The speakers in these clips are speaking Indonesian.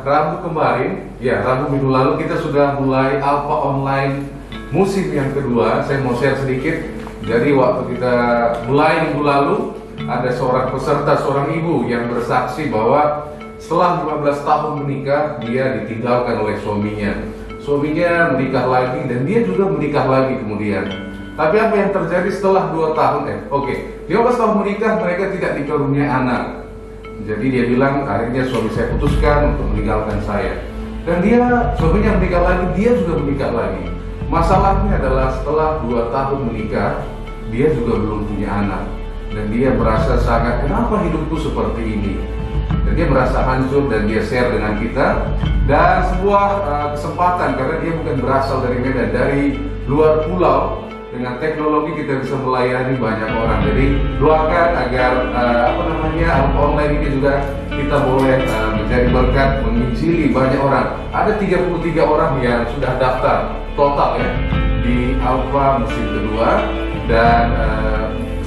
Rabu kemarin, ya Rabu minggu lalu kita sudah mulai Alpha Online musim yang kedua. Saya mau share sedikit. Jadi waktu kita mulai minggu lalu, ada seorang peserta, seorang ibu yang bersaksi bahwa setelah 15 tahun menikah, dia ditinggalkan oleh suaminya. Suaminya menikah lagi dan dia juga menikah lagi kemudian. Tapi apa yang terjadi setelah 2 tahun? 15 tahun menikah, mereka tidak dikaruniai anak. Jadi dia bilang, akhirnya suami saya putuskan untuk meninggalkan saya. Dan suaminya menikah lagi, dia juga menikah lagi. Masalahnya adalah setelah 2 tahun menikah, dia juga belum punya anak. Dan dia merasa sangat, kenapa hidupku seperti ini? Dan dia merasa hancur dan dia share dengan kita. Dan sebuah kesempatan, karena dia bukan berasal dari Medan, dari luar pulau. Dengan teknologi kita bisa melayani banyak orang. Jadi doakan agar Alpha Online ini juga kita boleh menjadi berkat, menginjili banyak orang. Ada 33 orang yang sudah daftar total ya di Alpha musim kedua, dan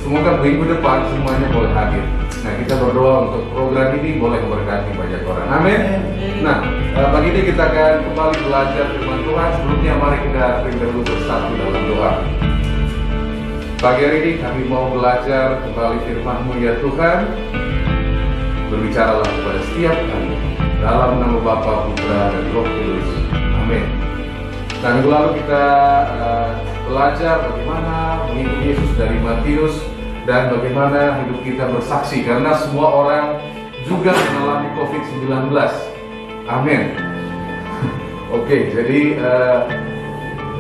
semoga minggu depan semuanya boleh hadir. Nah, kita berdoa untuk program ini boleh memberkati banyak orang. Amin. Nah, pagi ini kita akan kembali belajar firman Tuhan. Sebelumnya mari kita dahulu bersatu dalam doa. Pagi hari ini kami mau belajar kembali firman-Mu ya Tuhan. Berbicaralah kepada setiap kami dalam nama Bapa, Putra, dan Roh Kudus. Amin. Nah, minggu lalu kita belajar bagaimana mengikuti Yesus dari Matius dan bagaimana hidup kita bersaksi, karena semua orang juga mengalami COVID-19. Amin. Oke, jadi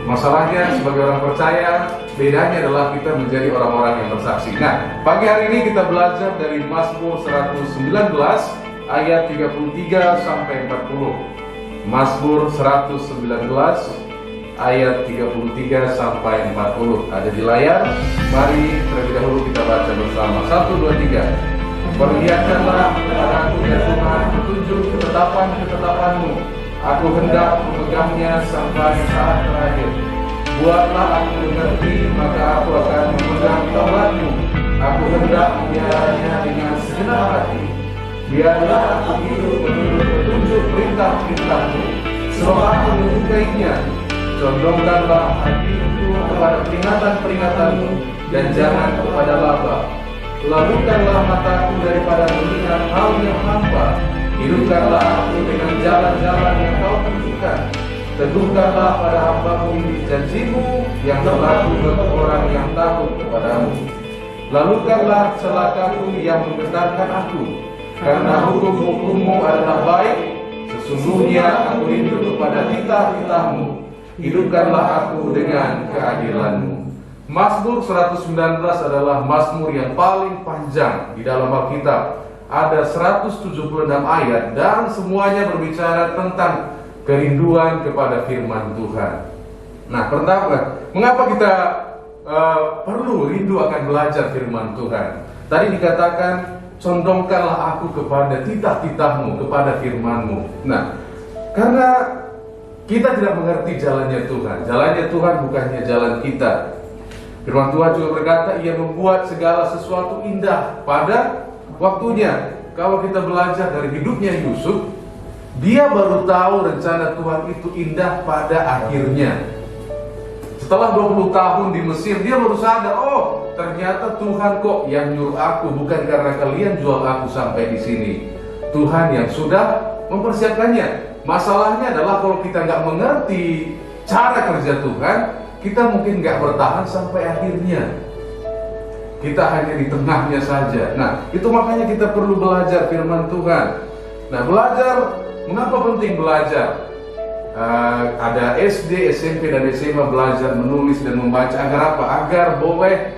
masalahnya sebagai orang percaya, bedanya adalah kita menjadi orang-orang yang bersaksi. Nah, pagi hari ini kita belajar dari Mazmur 119 ayat 33 sampai 40. Mazmur 119 ayat 33 sampai 40 ada di layar. Mari terlebih dahulu kita baca bersama. 1, 2, 3. Perlihatkanlah kepada aku ya Tuhan petunjuk ketetapan-ketetapan-Mu. Aku hendak memegangnya sampai saat terakhir. Buatlah aku mengerti, maka aku akan memegang Taurat-Mu. Aku hendak memeliharaannya dengan segenap hati. Biarlah aku hidup menurut petunjuk perintah-perintah-Mu, sebab aku menyukainya. Condongkanlah hatiku kepada peringatan-peringatan-Mu, dan jangan kepada laba. Lalukanlah mataku daripada melihat hal yang hampa. Hidupkanlah aku dengan jalan-jalan yang Kau tunjukkan. Teguhkanlah pada hamba-Mu ini janji-Mu yang berlaku bagi orang yang takut kepadamu. Lalukanlah celakaku yang menggetarkan aku, karena hukum-hukum-Mu adalah baik. Sesungguhnya aku rindu kepada titah-titah-Mu. Hidupkanlah aku dengan keadilan-Mu. Mazmur 119 adalah mazmur yang paling panjang di dalam Alkitab. Ada 176 ayat dan semuanya berbicara tentang kerinduan kepada firman Tuhan. Nah, pertama, mengapa kita perlu rindu akan belajar firman Tuhan? Tadi dikatakan, condongkanlah aku kepada titah-titah-Mu, kepada firman-Mu. Nah, karena kita tidak mengerti jalannya Tuhan. Jalannya Tuhan bukannya jalan kita. Firman Tuhan juga berkata, Ia membuat segala sesuatu indah pada waktunya. Kalau kita belajar dari hidupnya Yusuf, dia baru tahu rencana Tuhan itu indah pada akhirnya. Setelah 20 tahun di Mesir, dia baru sadar, oh ternyata Tuhan kok yang nyuruh aku, bukan karena kalian jual aku sampai di sini. Tuhan yang sudah mempersiapkannya. Masalahnya adalah kalau kita nggak mengerti cara kerja Tuhan, kita mungkin nggak bertahan sampai akhirnya. Kita hanya di tengahnya saja. Nah, itu makanya kita perlu belajar firman Tuhan. Nah, belajar, mengapa penting belajar? Ada SD, SMP, dan SMA belajar menulis dan membaca. Agar apa? Agar boleh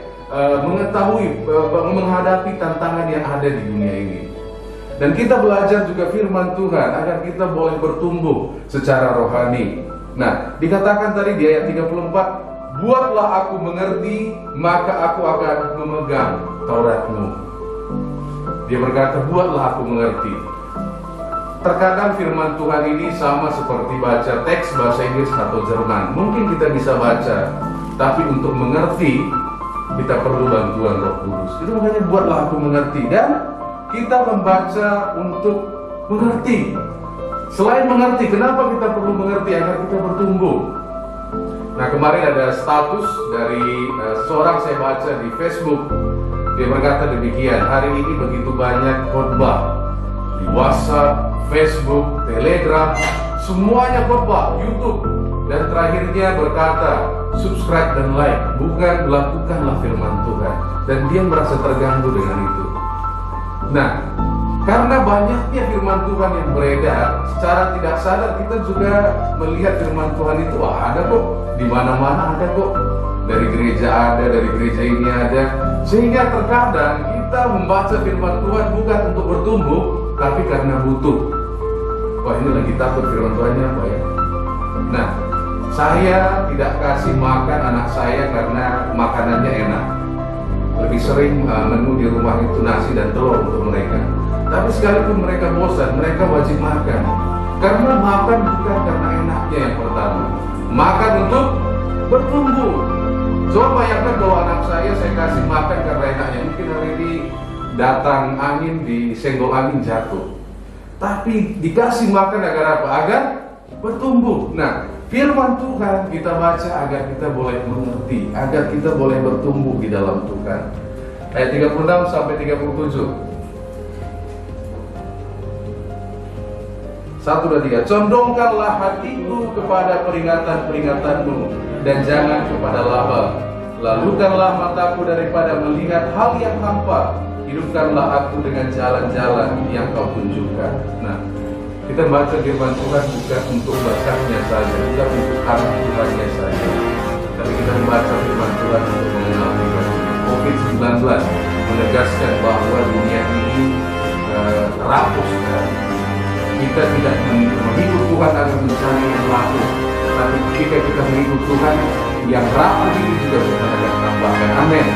mengetahui, menghadapi tantangan yang ada di dunia ini. Dan kita belajar juga firman Tuhan agar kita boleh bertumbuh secara rohani. Nah, dikatakan tadi di ayat 34, buatlah aku mengerti, maka aku akan memegang Taurat-Mu. Dia berkata, buatlah aku mengerti. Terkadang firman Tuhan ini sama seperti baca teks bahasa Inggris atau Jerman. Mungkin kita bisa baca, tapi untuk mengerti, kita perlu bantuan Roh Kudus. Itu makanya buatlah aku mengerti. Dan kita membaca untuk mengerti. Selain mengerti, kenapa kita perlu mengerti? Agar kita bertumbuh. Nah, kemarin ada status dari seorang saya baca di Facebook. Dia berkata demikian, hari ini begitu banyak khotbah di WhatsApp, Facebook, Telegram, semuanya khotbah, YouTube. Dan terakhirnya berkata, subscribe dan like, bukan lakukanlah firman Tuhan. Dan dia merasa terganggu dengan itu. Nah, karena banyaknya firman Tuhan yang beredar, secara tidak sadar kita juga melihat firman Tuhan itu ada kok, di mana-mana ada kok. Dari gereja ada, dari gereja ini ada. Sehingga terkadang kita membaca firman Tuhan bukan untuk bertumbuh, tapi karena butuh. Wah, ini lagi takut firman Tuhannya apa ya? Nah, saya tidak kasih makan anak saya karena makanannya enak. Lebih sering menu di rumah itu nasi dan telur untuk mereka. Tapi sekalipun mereka bosan, mereka wajib makan. Karena makan bukan karena enaknya yang pertama. Makan untuk bertumbuh. Coba bayangkan kalau anak saya kasih makan karena enaknya. Mungkin hari ini datang angin, disenggol angin jatuh. Tapi dikasih makan agar apa? Agar bertumbuh. Nah, firman Tuhan kita baca agar kita boleh mengerti, agar kita boleh bertumbuh di dalam Tuhan. Ayat 36 sampai 37. 1, 2, 3. Condongkanlah hatiku kepada peringatan-peringatanmu dan jangan kepada laba. Lalukanlah mataku daripada melihat hal yang hampa. Hidupkanlah aku dengan jalan-jalan yang kau tunjukkan. Nah, kita baca firman Tuhan bukan untuk bacanya saja, bukan untuk anak Tuhannya saja, tapi kita membaca firman Tuhan untuk mengenal Tuhan. COVID-19 menegaskan bahwa dunia ini rapuh sekali. Kita tidak mengikut Tuhan agar mencari yang rapuh, tapi ketika kita mengikut Tuhan, yang rapuh ini juga Tuhan akan tambahkan. Amin.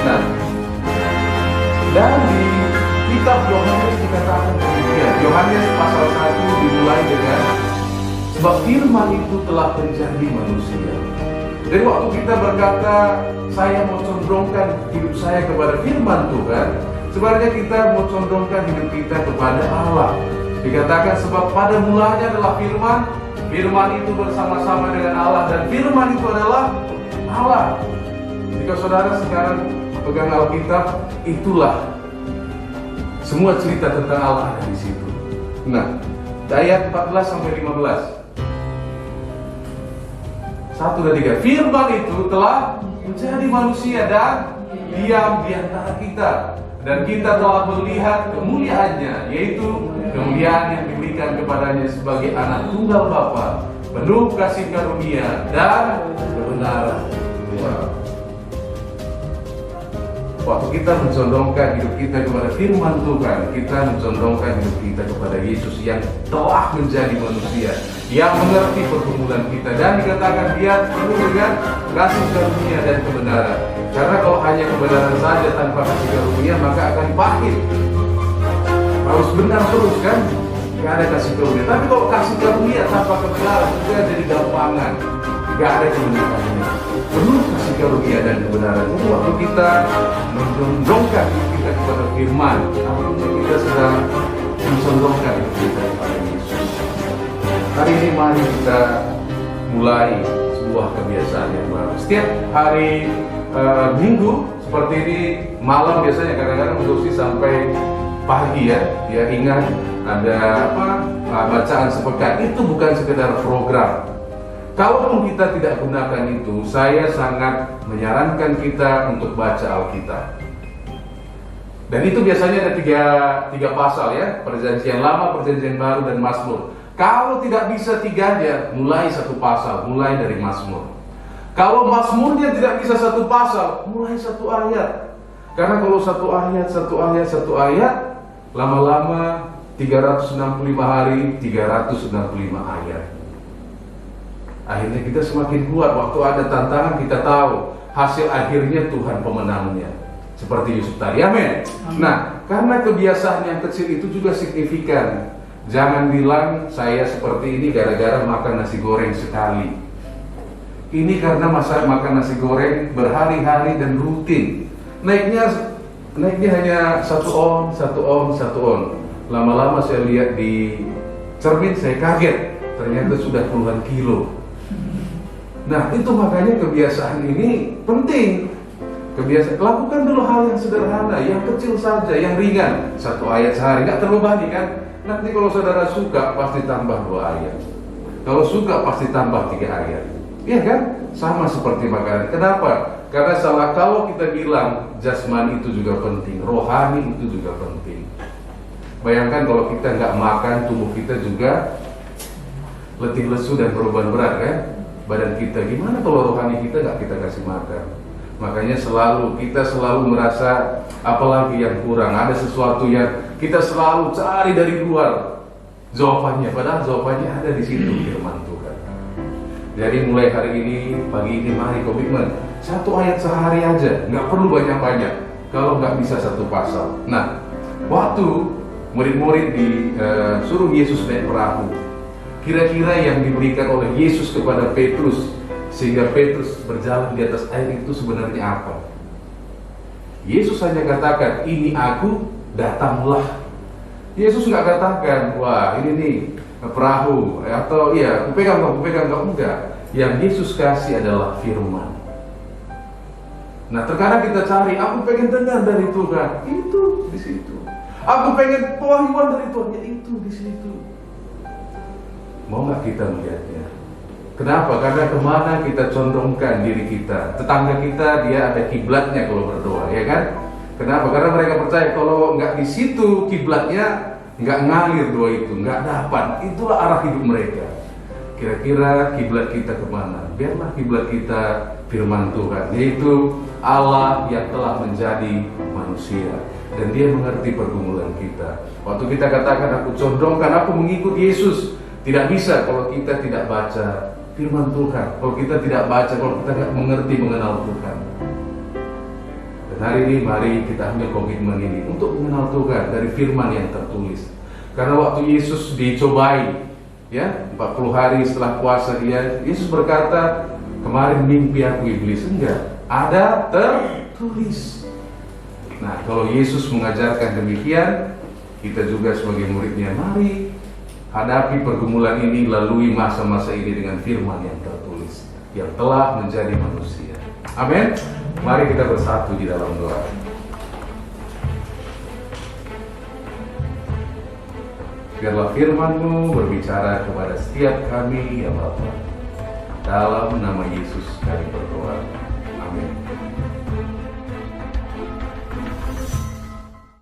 Nah, dan di kitab Yohanes dikatakan demikian. Yohanes pasal 1 dimulai dengan sebab firman itu telah menjadi manusia. Jadi waktu kita berkata saya mau condongkan hidup saya kepada firman Tuhan, sebenarnya kita mau condongkan hidup kita kepada Allah. Dikatakan sebab pada mulanya adalah firman, firman itu bersama-sama dengan Allah, dan firman itu adalah Allah. Jika saudara sekarang pegang Alkitab, itulah semua cerita tentang Allah ada di situ. Nah, ayat 14 sampai 15. 1 dan 3. Firman itu telah menjadi manusia dan diam di antara kita, dan kita telah melihat kemuliaannya, yaitu kemuliaan yang diberikan kepadanya sebagai anak tunggal Bapa, penuh kasih karunia dan kebenaran. Waktu kita mencondongkan hidup kita kepada firman Tuhan, kita mencondongkan hidup kita kepada Yesus yang telah menjadi manusia, yang mengerti pergumulan kita, dan dikatakan dia penuh dengan kasih karunia dan kebenaran. Karena kalau hanya kebenaran saja tanpa kasih karunia, maka akan pahit. Harus benar terus kan? Gak ada kasih karunia. Tapi kalau kasih karunia tanpa kebenaran, itu jadi gampangan. Gak ada kebenarannya. Penuh kasih karunia dan kebenaran. Jadi waktu kita mencondongkan kita kepada firman, artinya kita sedang mencondongkan kita kepada Yesus. Hari ini mari kita mulai sebuah kebiasaan yang baru. Setiap hari Minggu seperti ini, malam biasanya kadang-kadang berdiskusi sampai pagi ya. Dia ingat ada bacaan sepekan. Itu bukan sekedar program. Kalaupun kita tidak gunakan itu, saya sangat menyarankan kita untuk baca Alkitab. Dan itu biasanya ada tiga pasal ya, Perjanjian Lama, Perjanjian Baru, dan Mazmur. Kalau tidak bisa tiganya, mulai satu pasal, mulai dari Mazmur. Kalau Mazmurnya tidak bisa satu pasal, mulai satu ayat. Karena kalau satu ayat, lama-lama 365 hari, 365 ayat. Akhirnya kita semakin kuat. Waktu ada tantangan kita tahu hasil akhirnya Tuhan pemenangnya. Seperti Yusuf tadi, amin. Nah, karena kebiasaan yang kecil itu juga signifikan. Jangan bilang saya seperti ini gara-gara makan nasi goreng sekali. Ini karena makan nasi goreng berhari-hari dan rutin. Naiknya hanya 1 on. Lama-lama saya lihat di cermin saya kaget, ternyata sudah puluhan kilo. Nah itu makanya kebiasaan ini penting. Kebiasaan, lakukan dulu hal yang sederhana, yang kecil saja, yang ringan. 1 ayat sehari, nggak terbebani kan? Nanti kalau saudara suka pasti tambah 2 ayat. Kalau suka pasti tambah 3 ayat. Iya kan? Sama seperti makanan. Kenapa? Karena kalau kita bilang jasmani itu juga penting, rohani itu juga penting. Bayangkan kalau kita nggak makan, tubuh kita juga letih lesu dan beban berat kan? Badan kita gimana kalau rohani kita nggak kita kasih makan? Makanya kita selalu merasa apalagi yang kurang, ada sesuatu yang kita selalu cari dari luar jawabannya, padahal jawabannya ada di situ, firman Tuhan. Jadi mulai hari ini, pagi ini mari komitmen 1 ayat sehari aja, nggak perlu banyak-banyak. Kalau nggak bisa 1 pasal. Nah, waktu murid-murid disuruh Yesus naik perahu, kira-kira yang diberikan oleh Yesus kepada Petrus sehingga Petrus berjalan di atas air itu sebenarnya apa? Yesus hanya katakan, ini aku, datanglah. Yesus nggak katakan, wah ini nih perahu, atau iya, aku pegang enggak. Yang Yesus kasih adalah firman. Nah terkadang kita cari, aku pengen dengar dari Tuhan, itu di situ. Aku pengen pewahyuan dari Tuhan, itu di situ. Mau nggak kita melihatnya? Kenapa? Karena kemana kita condongkan diri kita. Tetangga kita dia ada kiblatnya kalau berdoa, ya kan? Kenapa? Karena mereka percaya kalau nggak di situ kiblatnya, nggak ngalir doa itu, nggak dapat. Itulah arah hidup mereka. Kira-kira kiblat kita kemana? Biarlah kiblat kita firman Tuhan, yaitu Allah yang telah menjadi manusia dan Dia mengerti pergumulan kita. Waktu kita katakan aku condongkan, aku mengikut Yesus, tidak bisa kalau kita tidak baca firman Tuhan, kalau kita tidak baca, kalau kita tidak mengerti mengenal Tuhan. Dan hari ini mari kita ambil komitmen ini untuk mengenal Tuhan dari firman yang tertulis. Karena waktu Yesus dicobai, ya 40 hari setelah puasa Yesus berkata, kemarin mimpi aku iblis. Enggak, ada tertulis. Nah kalau Yesus mengajarkan demikian, kita juga sebagai muridnya mari hadapi pergumulan ini, lalui masa-masa ini dengan firman yang tertulis, yang telah menjadi manusia. Amin. Mari kita bersatu di dalam doa. Biarlah firman-Mu berbicara kepada setiap kami ya Bapa. Dalam nama Yesus kami berdoa.